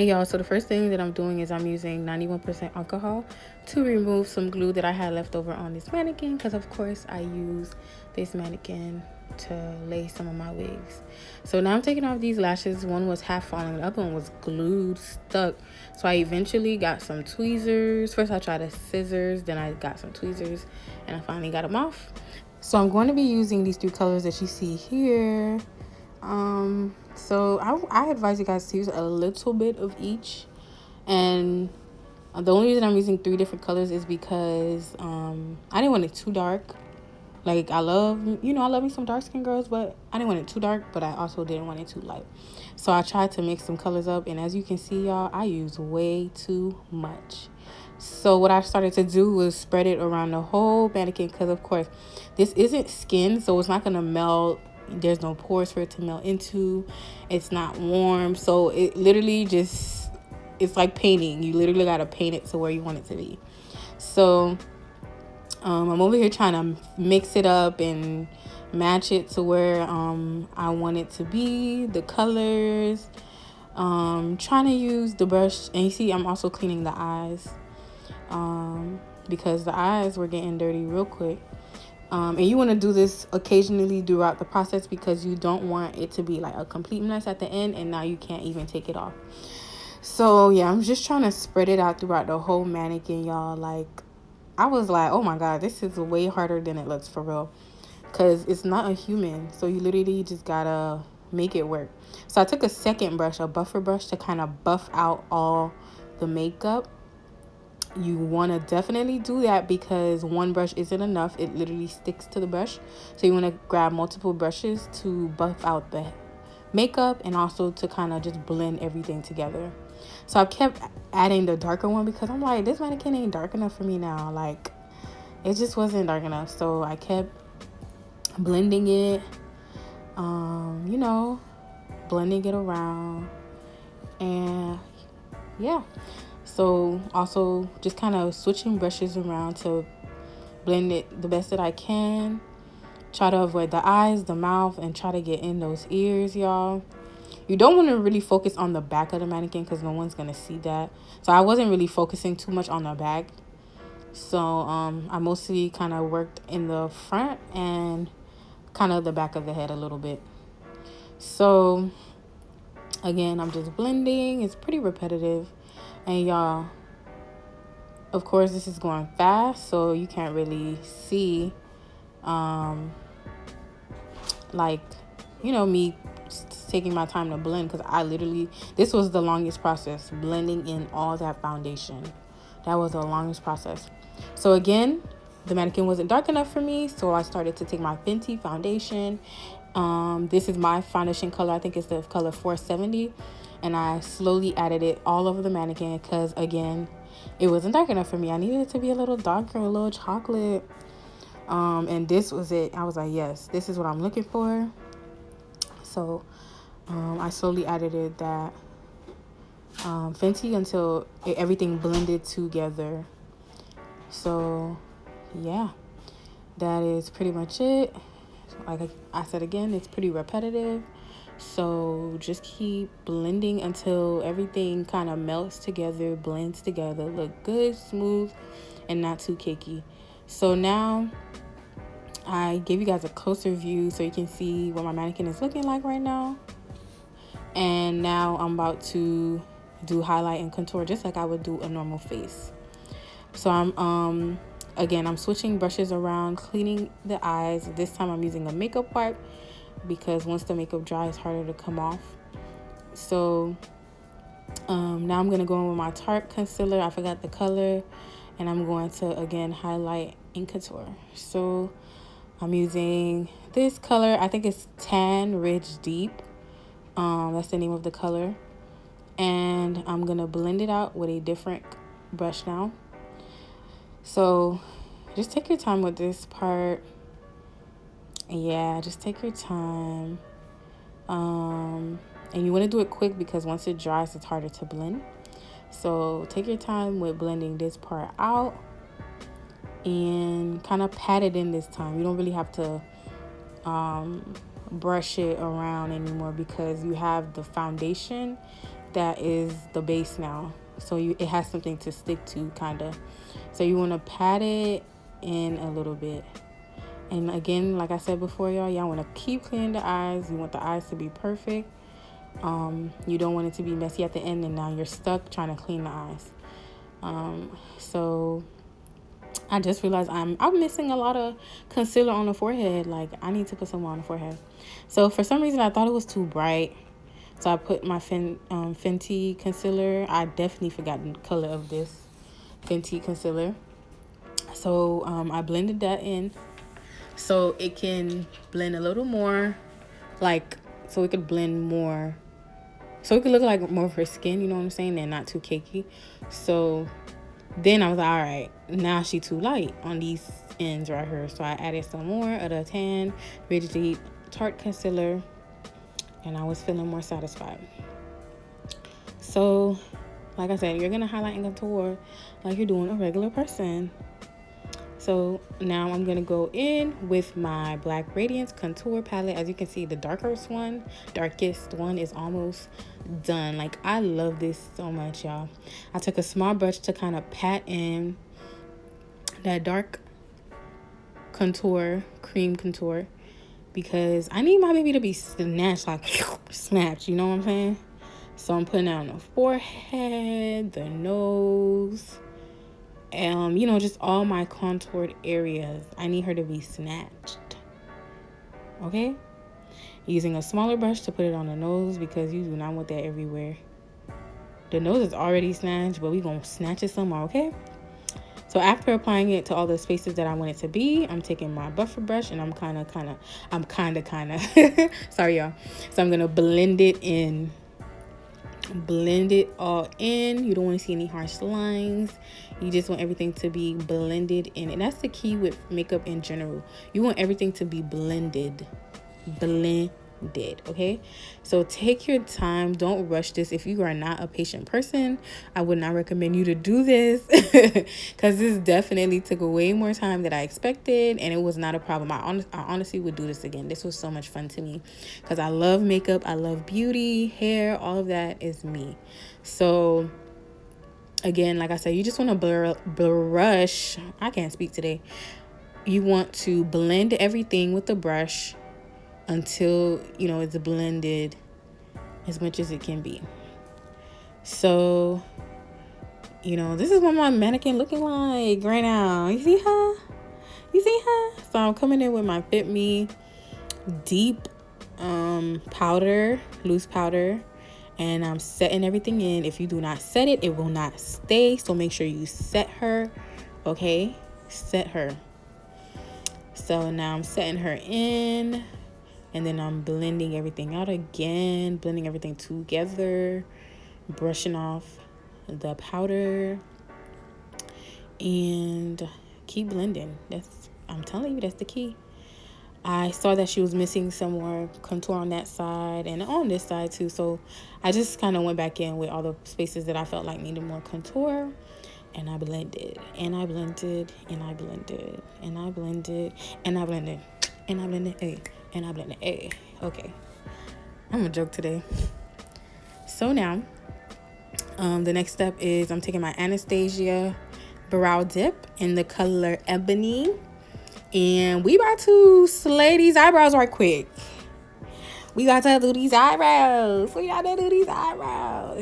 Hey y'all, so the first thing that I'm doing is I'm using 91% alcohol to remove some glue that I had left over on this mannequin, because of course I use this mannequin to lay some of my wigs. So now I'm taking off these lashes. One was half falling, the other one was glued, stuck. So I eventually got some tweezers. First I tried a scissors, then I got some tweezers, and I finally got them off. So I'm going to be using these 3 colors that you see here. So I advise you guys to use a little bit of each, and the only reason I'm using 3 different colors is because I didn't want it too dark. Like, I love me some dark skin girls, but I didn't want it too dark, but I also didn't want it too light. So I tried to mix some colors up, and as you can see, y'all, I use way too much. So what I started to do was spread it around the whole mannequin, because of course this isn't skin, so it's not gonna melt. There's no pores for it to melt into. It's not warm, so it literally just, it's like painting. You literally gotta paint it to where you want it to be. So I'm over here trying to mix it up and match it to where I want it to be, the colors. Trying to use the brush, and you see I'm also cleaning the eyes because the eyes were getting dirty real quick. And you want to do this occasionally throughout the process, because you don't want it to be like a complete mess at the end and now you can't even take it off. So yeah, I'm just trying to spread it out throughout the whole mannequin, y'all. Like, I was like, oh my god, this is way harder than it looks, for real, because it's not a human. So you literally just gotta make it work. So I took a second brush, a buffer brush, to kind of buff out all the makeup. You want to definitely do that, because one brush isn't enough. It literally sticks to the brush. So you want to grab multiple brushes to buff out the makeup, and also to kind of just blend everything together. So I kept adding the darker one, because I'm like, this mannequin ain't dark enough for me now. Like, it just wasn't dark enough. So I kept blending it, blending it around. And yeah, so also just kind of switching brushes around to blend it the best that I can. Try to avoid the eyes, the mouth, and try to get in those ears, y'all. You don't want to really focus on the back of the mannequin, because no one's gonna see that. So I wasn't really focusing too much on the back. So I mostly kind of worked in the front and kind of the back of the head a little bit. So again, I'm just blending. It's pretty repetitive. And y'all, of course, this is going fast, so you can't really see me taking my time to blend, because I literally, this was the longest process, blending in all that foundation. That was the longest process. So again, the mannequin wasn't dark enough for me, so I started to take my Fenty foundation. This is my foundation color. I think it's the color 470, and I slowly added it all over the mannequin, because again, it wasn't dark enough for me. I needed it to be a little darker, a little chocolate. And this was it. I was like, yes, this is what I'm looking for. So I slowly added that Fenty until everything blended together. So yeah, that is pretty much it. Like I said again, it's pretty repetitive. So just keep blending until everything kind of melts together, blends together, look good, smooth, and not too cakey. So now I gave you guys a closer view so you can see what my mannequin is looking like right now. And now I'm about to do highlight and contour just like I would do a normal face. So I'm switching brushes around, cleaning the eyes. This time I'm using a makeup wipe, because once the makeup dries, it's harder to come off. So now I'm gonna go in with my Tarte concealer. I forgot the color, and I'm going to again highlight and contour. So I'm using this color. I think it's Tan Ridge Deep. That's the name of the color. And I'm gonna blend it out with a different brush now. So just take your time with this part. Yeah, just take your time. And you want to do it quick, because once it dries, it's harder to blend. So take your time with blending this part out, and kind of pat it in this time. You don't really have to brush it around anymore, because you have the foundation that is the base now. So it has something to stick to, kind of. So you want to pat it in a little bit. And again, like I said before, y'all want to keep cleaning the eyes. You want the eyes to be perfect. You don't want it to be messy at the end, and now you're stuck trying to clean the eyes. So I just realized I'm missing a lot of concealer on the forehead. Like, I need to put some more on the forehead. So for some reason, I thought it was too bright. So I put my Fenty concealer. I definitely forgot the color of this Fenty concealer. So I blended that in so it can blend a little more, like, so it could blend more, so it could look like more of her skin, you know what I'm saying, and not too cakey. So then I was like, all right, now she too light on these ends right here. So I added some more of the Tan Ridge Deep Tarte concealer, and I was feeling more satisfied. So like I said, you're gonna highlight and contour like you're doing a regular person. So now I'm gonna go in with my Black Radiance contour palette. As you can see, the darkest one is almost done. Like, I love this so much, y'all. I took a small brush to kind of pat in that dark contour, cream contour, because I need my baby to be snatched, like snapped, you know what I'm saying? So I'm putting it on the forehead, the nose, you know, just all my contoured areas. I need her to be snatched. Okay? Using a smaller brush to put it on the nose, because you do not want that everywhere. The nose is already snatched, but we're gonna snatch it some more, okay? So after applying it to all the spaces that I want it to be, I'm taking my buffer brush and I'm kind of sorry, y'all. So I'm gonna blend it in. Blend it all in. You don't want to see any harsh lines. You just want everything to be blended in, and that's the key with makeup in general. You want everything to be blended, okay? So take your time, don't rush this. If you are not a patient person, I would not recommend you to do this because this definitely took way more time than I expected, and it was not a problem. I honestly would do this again. This was so much fun to me because I love makeup, I love beauty, hair, all of that is me. So again, like I said, you just want to brush. I can't speak today. You want to blend everything with the brush until, you know, it's blended as much as it can be. So, you know, this is what my mannequin looking like right now. You see her? You see her? So I'm coming in with my Fit Me deep powder, loose powder, and I'm setting everything in. If you do not set it, it will not stay. So make sure you set her, okay? Set her. So now I'm setting her in, and then I'm blending everything out again, blending everything together, brushing off the powder, and keep blending. I'm telling you, that's the key. I saw that she was missing some more contour on that side and on this side too. So I just kind of went back in with all the spaces that I felt like needed more contour. And I blended, and I blended, and I blended, and I blended, and I blended, and I blended, and I blended, okay. I'm a joke today. So now, the next step is I'm taking my Anastasia brow dip in the color Ebony. And we about to slay these eyebrows right quick. We got to do these eyebrows.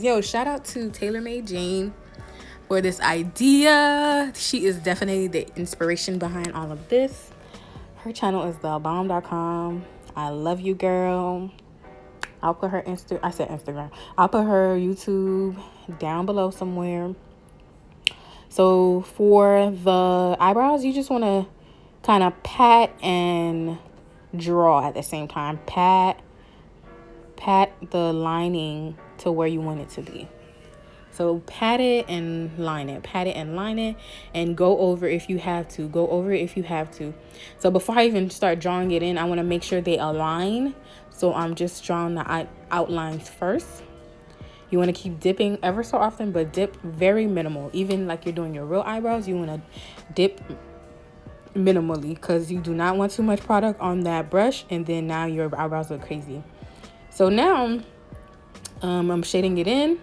Yo, shout out to TaylorMade Jane for this idea. She is definitely the inspiration behind all of this. Her channel is thebomb.com. I love you, girl. I'll put her Instagram. I'll put her YouTube down below somewhere. So for the eyebrows, you just want to kind of pat and draw at the same time. Pat the lining to where you want it to be. So pat it and line it, pat it and line it, and go over if you have to. Go over it if you have to. So before I even start drawing it in, I want to make sure they align. So I'm just drawing the outlines first. You want to keep dipping ever so often, but dip very minimal. Even like you're doing your real eyebrows, you want to dip minimally because you do not want too much product on that brush, and then now your eyebrows look crazy. So now I'm shading it in.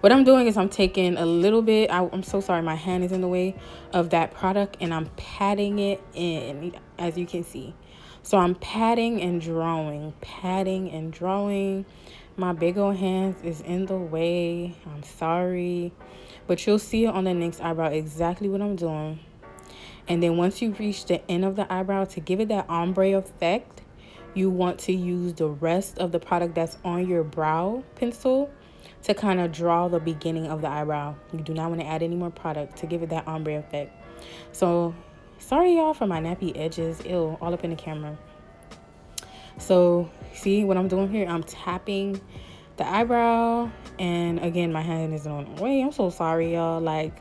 What I'm doing is I'm taking a little bit, I'm so sorry, my hand is in the way of that product, and I'm patting it in, as you can see. So I'm patting and drawing. My big old hands is in the way. I'm sorry. But you'll see it on the next eyebrow exactly what I'm doing. And then once you reach the end of the eyebrow, to give it that ombre effect, you want to use the rest of the product that's on your brow pencil to kind of draw the beginning of the eyebrow. You do not want to add any more product to give it that ombre effect. So sorry y'all for my nappy edges. Ew, all up in the camera. So see what I'm doing here? I'm tapping the eyebrow, and again, my hand is on the way. I'm so sorry y'all. Like,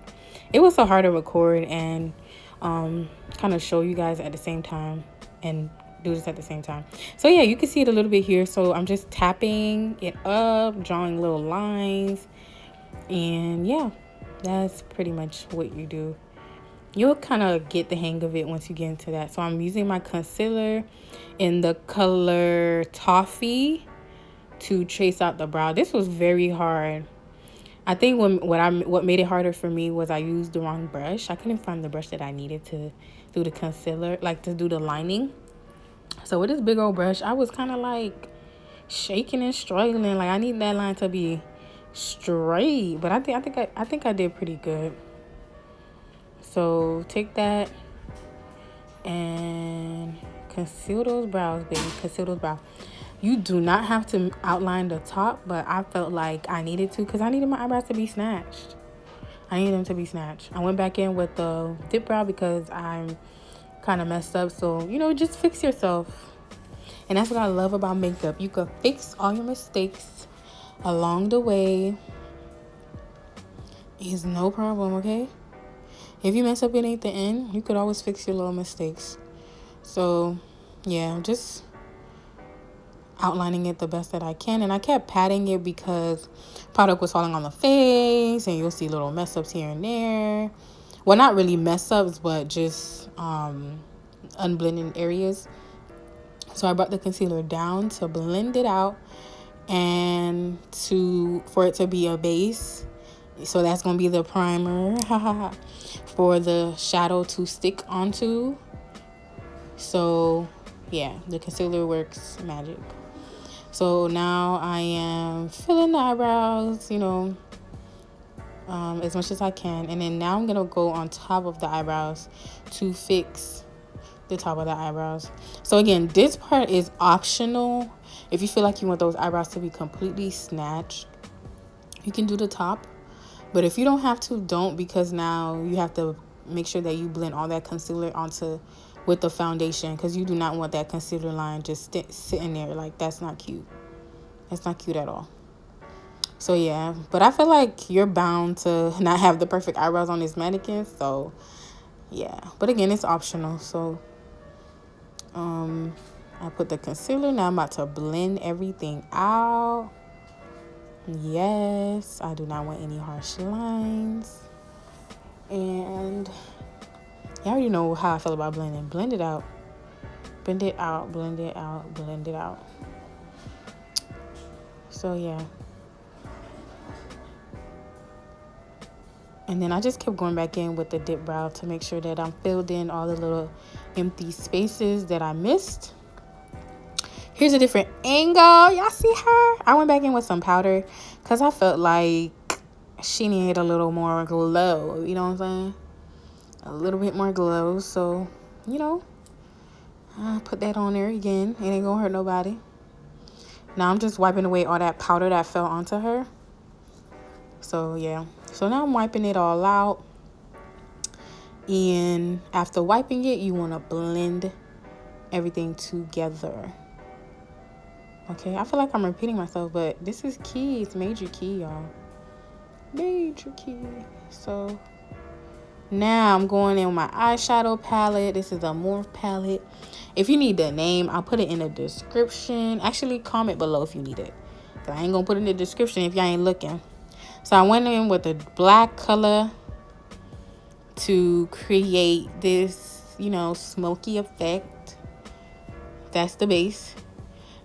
it was so hard to record and kind of show you guys at the same time and do this at the same time. So yeah, you can see it a little bit here. So I'm just tapping it up, drawing little lines, and yeah, that's pretty much what you do. You'll kind of get the hang of it once you get into that. So I'm using my concealer in the color Toffee to trace out the brow. This was very hard. I think what made it harder for me was I used the wrong brush. I couldn't find the brush that I needed to do the concealer, like to do the lining. So with this big old brush, I was kind of like shaking and struggling. Like, I need that line to be straight, but I think I did pretty good. So take that and conceal those brows, baby. Conceal those brows. You do not have to outline the top, but I felt like I needed to because I needed my eyebrows to be snatched. I needed them to be snatched. I went back in with the dip brow because I'm kind of messed up. So, you know, just fix yourself. And that's what I love about makeup. You can fix all your mistakes along the way. It's no problem, okay? If you mess up it at the end, you could always fix your little mistakes. So, yeah, just outlining it the best that I can. And I kept patting it because product was falling on the face, and you'll see little mess ups here and there. Well, not really mess ups, but just unblended areas. So I brought the concealer down to blend it out and for it to be a base. So that's going to be the primer for the shadow to stick onto. So yeah, the concealer works magic. So now I am filling the eyebrows, you know, as much as I can. And then now I'm going to go on top of the eyebrows to fix the top of the eyebrows. So again, this part is optional. If you feel like you want those eyebrows to be completely snatched, you can do the top. But if you don't have to, don't, because now you have to make sure that you blend all that concealer onto with the foundation, because you do not want that concealer line just sitting there. Like, that's not cute. That's not cute at all. So yeah, but I feel like you're bound to not have the perfect eyebrows on this mannequin. So yeah, but again, it's optional. So I put the concealer. Now I'm about to blend everything out. Yes, I do not want any harsh lines. And you already know how I feel about blending. Blend it out. Blend it out, blend it out, blend it out. So yeah. And then I just kept going back in with the dip brow to make sure that I'm filled in all the little empty spaces that I missed. Here's a different angle. Y'all see her? I went back in with some powder because I felt like she needed a little more glow. You know what I'm saying? A little bit more glow. So, you know, I put that on there again. It ain't gonna hurt nobody. Now I'm just wiping away all that powder that fell onto her. So, yeah. So now I'm wiping it all out. And after wiping it, you want to blend everything together. Okay, I feel like I'm repeating myself, but this is key. It's major key, y'all. Major key. So now I'm going in with my eyeshadow palette. This is a Morph palette. If you need the name, I'll put it in the description. Actually, comment below if you need it. I ain't gonna put it in the description if y'all ain't looking. So I went in with a black color to create this, you know, smoky effect. That's the base.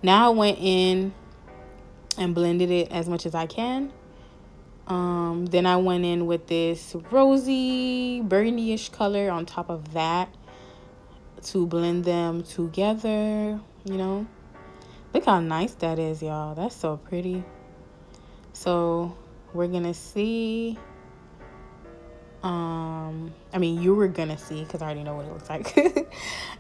Now I went in and blended it as much as I can. Then I went in with this rosy burgundy-ish color on top of that to blend them together, you know. Look how nice that is, y'all. That's so pretty. So we're gonna see, I mean, you were gonna see, because I already know what it looks like,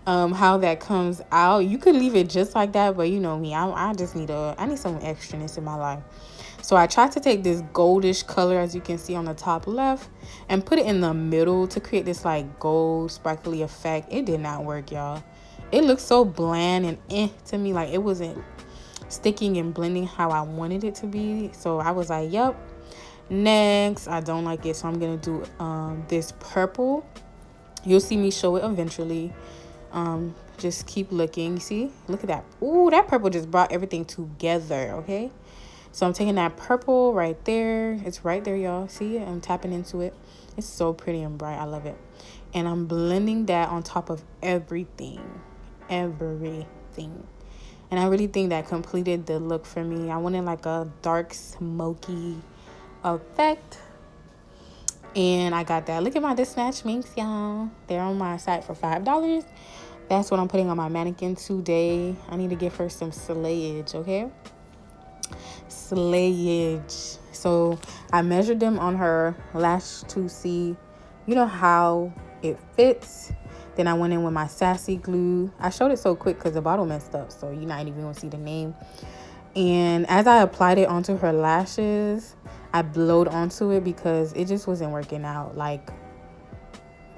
how that comes out. You could leave it just like that, but you know me, I just need I need some extraness in my life. So I tried to take this goldish color, as you can see on the top left, and put it in the middle to create this like gold sparkly effect. It did not work, y'all. It looked so bland and to me, like it wasn't sticking and blending how I wanted it to be. So I was like, yep, next. I don't like it, so I'm gonna do this purple. You'll see me show it eventually. Just keep looking. See, look at that. Ooh, that purple just brought everything together. Okay, so I'm taking that purple right there. It's right there, y'all. See it? I'm tapping into it. It's so pretty and bright. I love it. And I'm blending that on top of everything. And I really think that completed the look for me. I wanted like a dark smoky effect. And I got that. Look at my DASNATCHED minks, y'all. They're on my site for $5. That's what I'm putting on my mannequin today. I need to give her some slayage, okay? Slayage. So I measured them on her lash to see, you know, how it fits. Then I went in with my sassy glue. I showed it so quick because the bottle messed up, so you're not even gonna see the name. And as I applied it onto her lashes, I blowed onto it because it just wasn't working out. Like,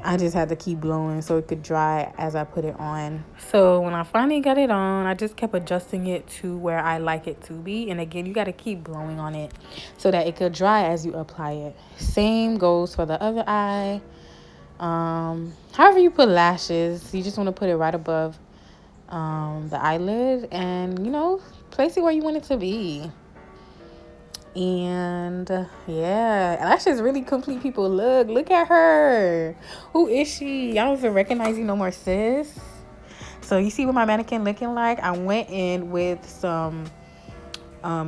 I just had to keep blowing so it could dry as I put it on. So when I finally got it on, I just kept adjusting it to where I like it to be. And again, you got to keep blowing on it so that it could dry as you apply it. Same goes for the other eye. However you put lashes, you just want to put it right above the eyelid, and you know, place it where you want it to be. And yeah, lashes really complete people. Look at her. Who is she? Y'all don't even recognize you no more, sis. So you see what my mannequin looking like? I went in with some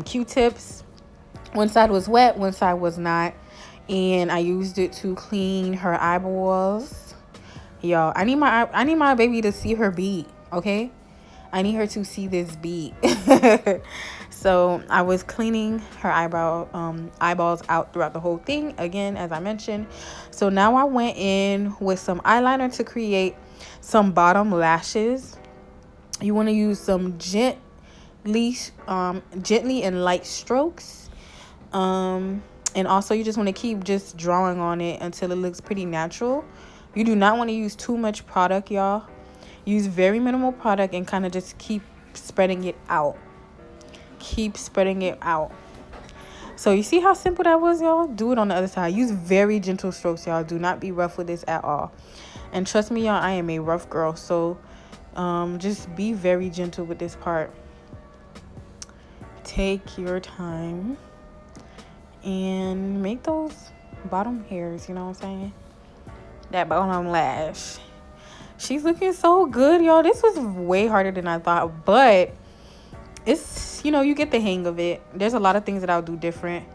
Q-tips. One side was wet, one side was not, and I used it to clean her eyeballs. Y'all, I need my baby to see her beat, okay? I need her to see this beat. So I was cleaning her eyeballs out throughout the whole thing, again, as I mentioned. So now I went in with some eyeliner to create some bottom lashes. You want to use some gently and light strokes. And also you just want to keep just drawing on it until it looks pretty natural. You do not want to use too much product, y'all. Use very minimal product and kind of just keep spreading it out. Keep spreading it out. So you see how simple that was, y'all? Do it on the other side. Use very gentle strokes, y'all. Do not be rough with this at all. And trust me, y'all, I am a rough girl. So just be very gentle with this part. Take your time and make those bottom hairs, you know what I'm saying? That bottom lash. She's looking so good, y'all. This was way harder than I thought, but it's, you know, you get the hang of it. There's a lot of things that I'll do different.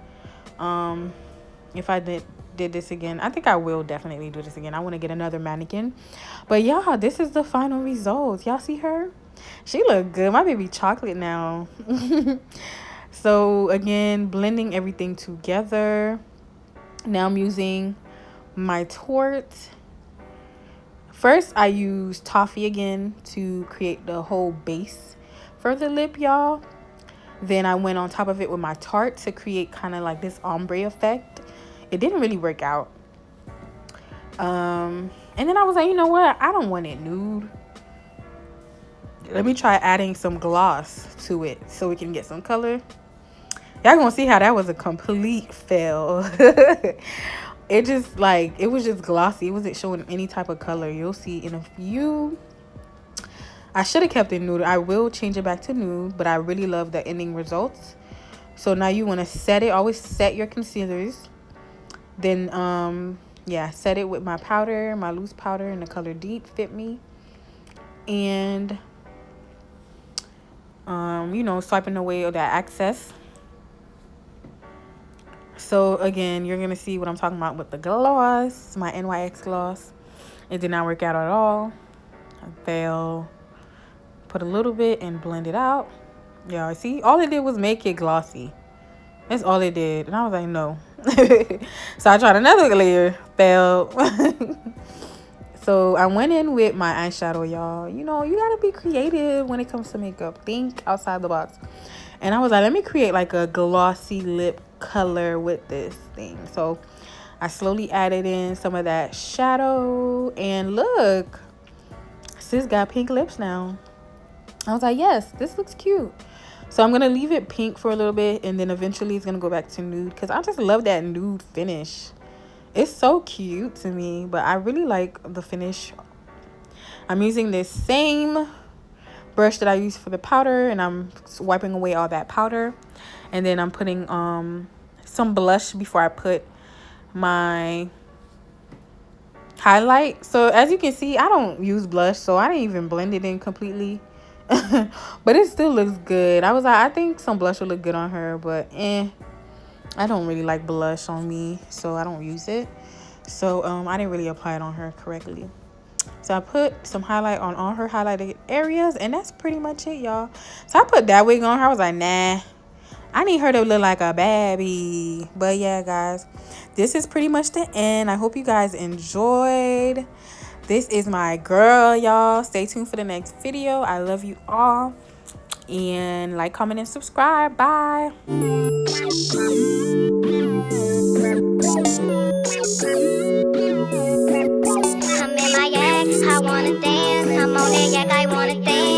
If I did this again, I think I will definitely do this again. I want to get another mannequin. But y'all, this is the final result. Y'all see her? She look good. My baby chocolate now. So again, blending everything together. Now I'm using my Tort. First, I used Toffee again to create the whole base for the lip, y'all. Then I went on top of it with my Tarte to create kind of like this ombre effect. It didn't really work out. And then I was like, you know what? I don't want it nude. Let me try adding some gloss to it so we can get some color. Y'all gonna see how that was a complete fail. It just like, it was just glossy. It wasn't showing any type of color. You'll see in a few. I should have kept it nude. I will change it back to nude, but I really love the ending results. So now you want to set it. Always set your concealers. Then yeah, set it with my powder, my loose powder in the color Deep Fit Me. And you know, swiping away that excess. So again, you're gonna see what I'm talking about with the gloss, my NYX gloss. It did not work out at all. I failed. Put a little bit and blend it out. Yeah, see, all it did was make it glossy. That's all it did. And I was like, no. So I tried another layer, failed. So I went in with my eyeshadow, y'all. You know, you gotta be creative when it comes to makeup. Think outside the box. And I was like, let me create like a glossy lip color with this thing. So I slowly added in some of that shadow. And look, sis got pink lips now. I was like, yes, this looks cute. So I'm going to leave it pink for a little bit. And then eventually it's going to go back to nude. Because I just love that nude finish. It's so cute to me. But I really like the finish. I'm using this same brush that I used for the powder. And I'm wiping away all that powder. And then I'm putting some blush before I put my highlight. So as you can see, I don't use blush. So I didn't even blend it in completely. But it still looks good. I was like, I think some blush will look good on her, but I don't really like blush on me, so I don't use it. So I didn't really apply it on her correctly. So I put some highlight on all her highlighted areas, and that's pretty much it, y'all. So I put that wig on her. I was like, nah, I need her to look like a baby. But yeah, guys, this is pretty much the end. I hope you guys enjoyed. This is my girl, y'all. Stay tuned for the next video. I love you all. And like, comment, and subscribe. Bye. I'm in my yak. I wanna dance. I'm on that yak. I wanna dance.